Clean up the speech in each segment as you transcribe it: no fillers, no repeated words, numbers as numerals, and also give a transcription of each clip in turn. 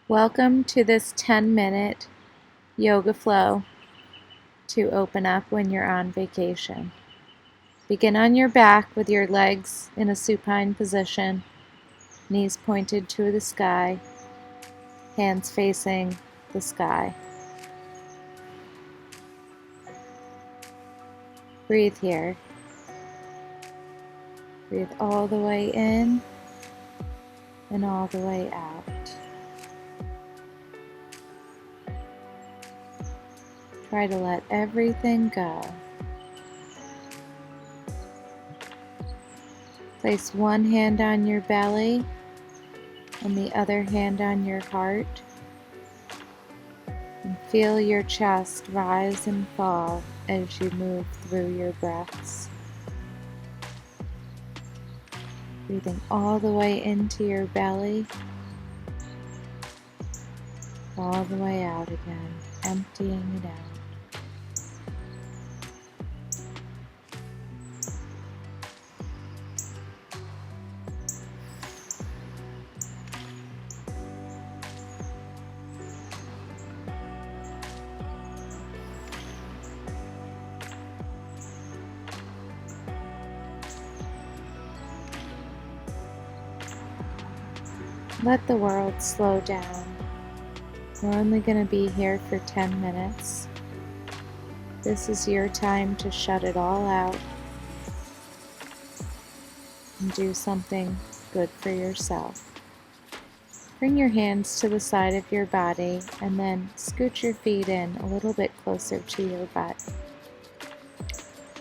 Welcome to this 10-minute yoga flow to open up when you're on vacation. Begin on your back with your legs in a supine position, knees pointed to the sky, hands facing the sky. Breathe here. Breathe all the way in and all the way out. Try to let everything go. Place one hand on your belly and the other hand on your heart. And feel your chest rise and fall as you move through your breaths. Breathing all the way into your belly, all the way out again, emptying it out. Let the world slow down. We're only going to be here for 10 minutes. This is your time to shut it all out and do something good for yourself. Bring your hands to the side of your body and then scoot your feet in a little bit closer to your butt.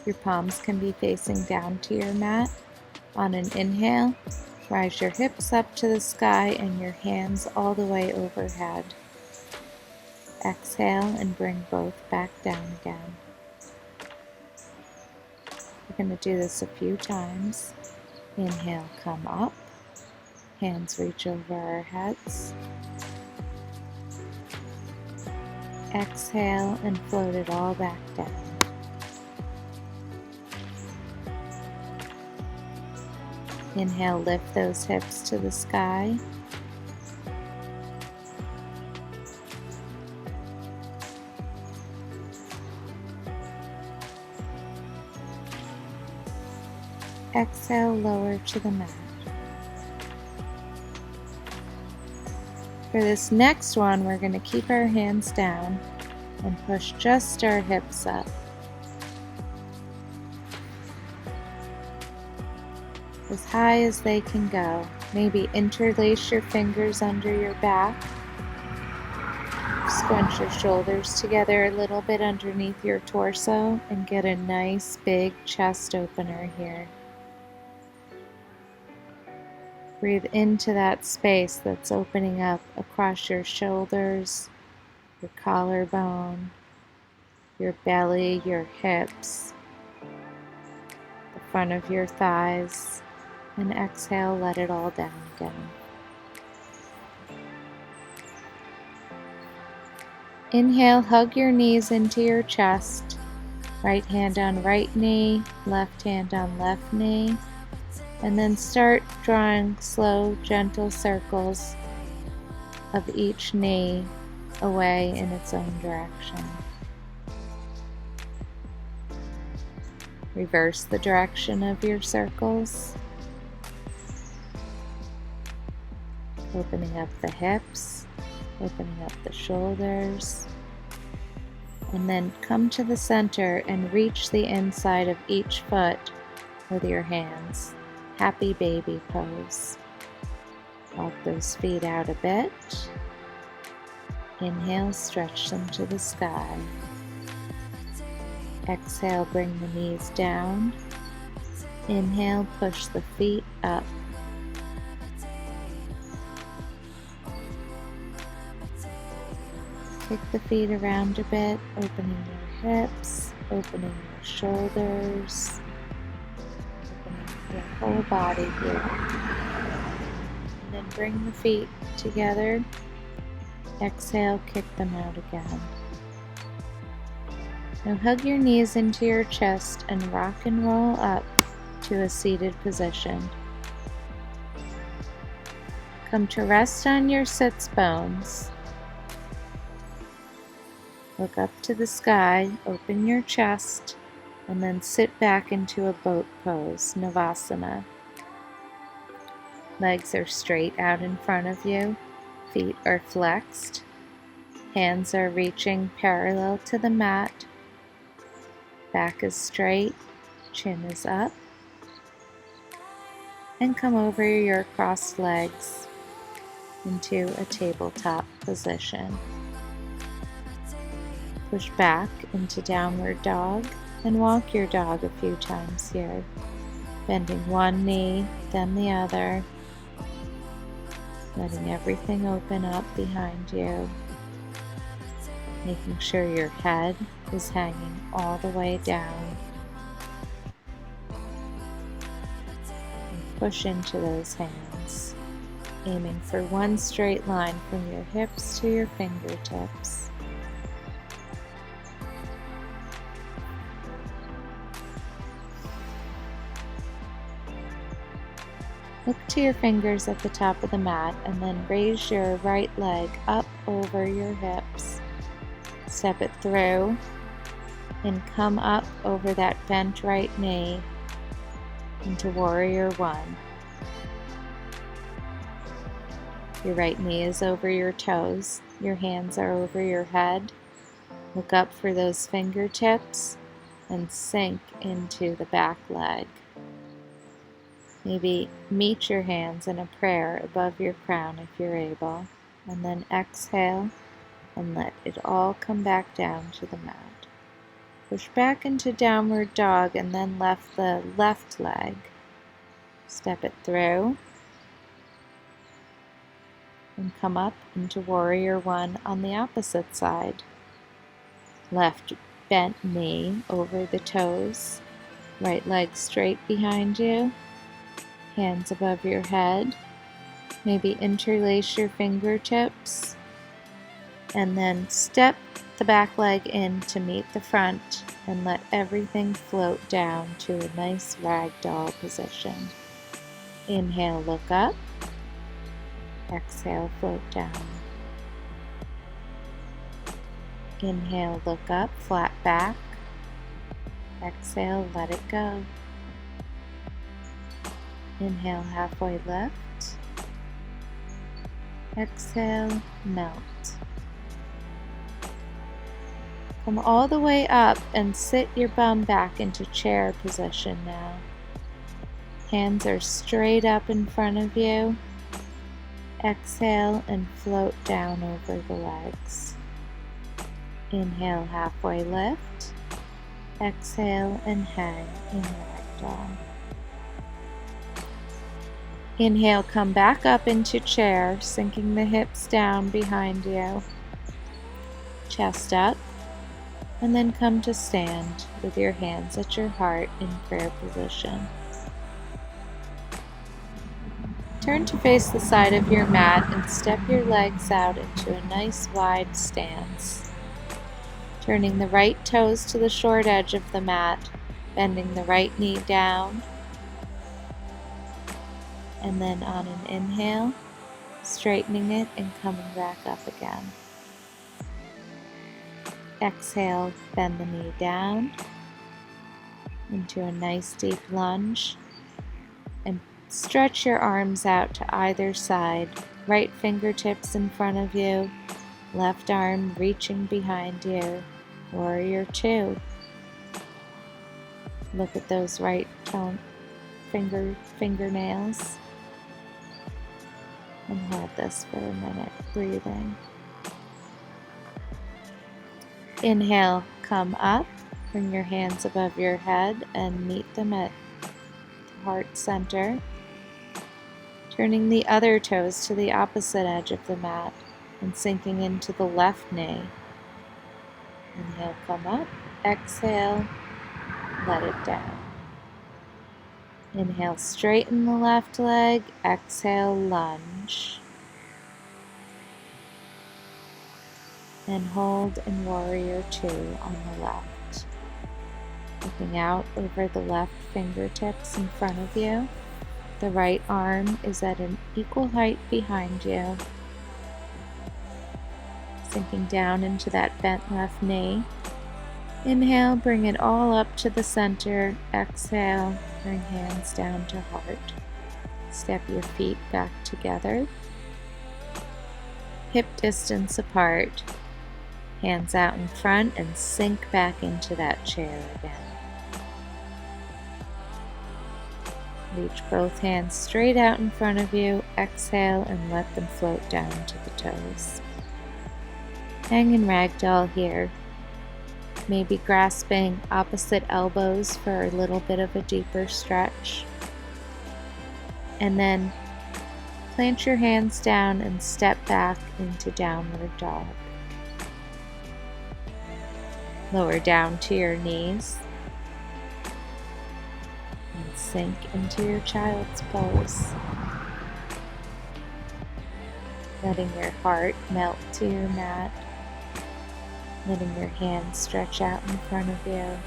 Your palms can be facing down to your mat. On an inhale, rise your hips up to the sky and your hands all the way overhead. Exhale and bring both back down again. We're going to do this a few times. Inhale, come up. Hands reach over our heads. Exhale and float it all back down. Inhale, lift those hips to the sky. Exhale, lower to the mat. For this next one, we're going to keep our hands down and push just our hips up. As high as they can go. Maybe interlace your fingers under your back. Scrunch your shoulders together a little bit underneath your torso and get a nice big chest opener here. Breathe into that space that's opening up across your shoulders, your collarbone, your belly, your hips, the front of your thighs. And exhale, let it all down again. Inhale, hug your knees into your chest. Right hand on right knee, left hand on left knee. And then start drawing slow, gentle circles of each knee away in its own direction. Reverse the direction of your circles. Opening up the hips, opening up the shoulders, and then come to the center and reach the inside of each foot with your hands. Happy baby pose. Walk those feet out a bit. Inhale, stretch them to the sky. Exhale, bring the knees down. Inhale, push the feet up. Kick the feet around a bit, opening your hips, opening your shoulders, opening your whole body here. And then bring the feet together. Exhale, kick them out again. Now hug your knees into your chest and rock and roll up to a seated position. Come to rest on your sits bones. Look up to the sky, open your chest, and then sit back into a boat pose, Navasana. Legs are straight out in front of you, feet are flexed, hands are reaching parallel to the mat, back is straight, chin is up, and come over your crossed legs into a tabletop position. Push back into downward dog and walk your dog a few times here, bending one knee, then the other, letting everything open up behind you, making sure your head is hanging all the way down. And push into those hands, aiming for one straight line from your hips to your fingertips. Look to your fingers at the top of the mat and then raise your right leg up over your hips. Step it through and come up over that bent right knee into Warrior One. Your right knee is over your toes, your hands are over your head. Look up for those fingertips and sink into the back leg. Maybe meet your hands in a prayer above your crown if you're able, and then exhale and let it all come back down to the mat. Push back into downward dog and then lift the left leg. Step it through and come up into Warrior One on the opposite side. Left bent knee over the toes, right leg straight behind you. Hands above your head, maybe interlace your fingertips, and then step the back leg in to meet the front and let everything float down to a nice ragdoll position. Inhale, look up. Exhale, float down. Inhale, look up, flat back. Exhale, let it go. Inhale, halfway lift. Exhale, melt. Come all the way up and sit your bum back into chair position now. Hands are straight up in front of you. Exhale and float down over the legs. Inhale, halfway lift. Exhale and hang in ragdoll. Inhale, come back up into chair, sinking the hips down behind you. Chest up, and then come to stand with your hands at your heart in prayer position. Turn to face the side of your mat and step your legs out into a nice wide stance. Turning the right toes to the short edge of the mat, bending the right knee down, and then on an inhale, straightening it and coming back up again. Exhale, bend the knee down into a nice deep lunge, and stretch your arms out to either side, right fingertips in front of you, left arm reaching behind you. Warrior Two. Look at those right fingernails. And hold this for a minute, breathing. Inhale, come up, bring your hands above your head and meet them at the heart center. Turning the other toes to the opposite edge of the mat and sinking into the left knee. Inhale, come up, exhale, let it down. Inhale, straighten the left leg, exhale, lunge. And hold in Warrior Two on the left. Looking out over the left fingertips in front of you. The right arm is at an equal height behind you, sinking down into that bent left knee. Inhale, bring it all up to the center. Exhale, bring hands down to heart. Step your feet back together, hip distance apart. Hands out in front and sink back into that chair again. Reach both hands straight out in front of you. Exhale and let them float down to the toes. Hang in ragdoll here. Maybe grasping opposite elbows for a little bit of a deeper stretch. And then plant your hands down and step back into downward dog. Lower down to your knees and sink into your child's pose. Letting your heart melt to your mat. Letting your hands stretch out in front of you.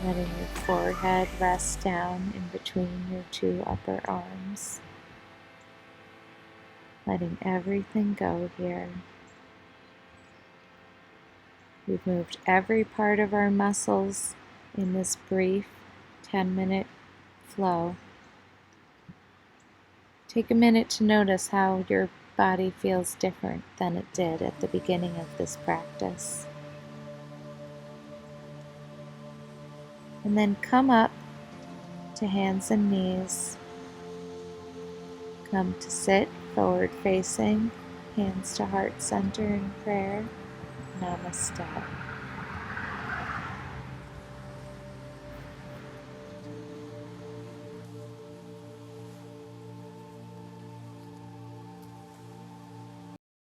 Letting your forehead rest down in between your two upper arms. Letting everything go here. We've moved every part of our muscles in this brief 10-minute flow. Take a minute to notice how your body feels different than it did at the beginning of this practice. And then come up to hands and knees. Come to sit forward facing, hands to heart center in prayer. Namaste.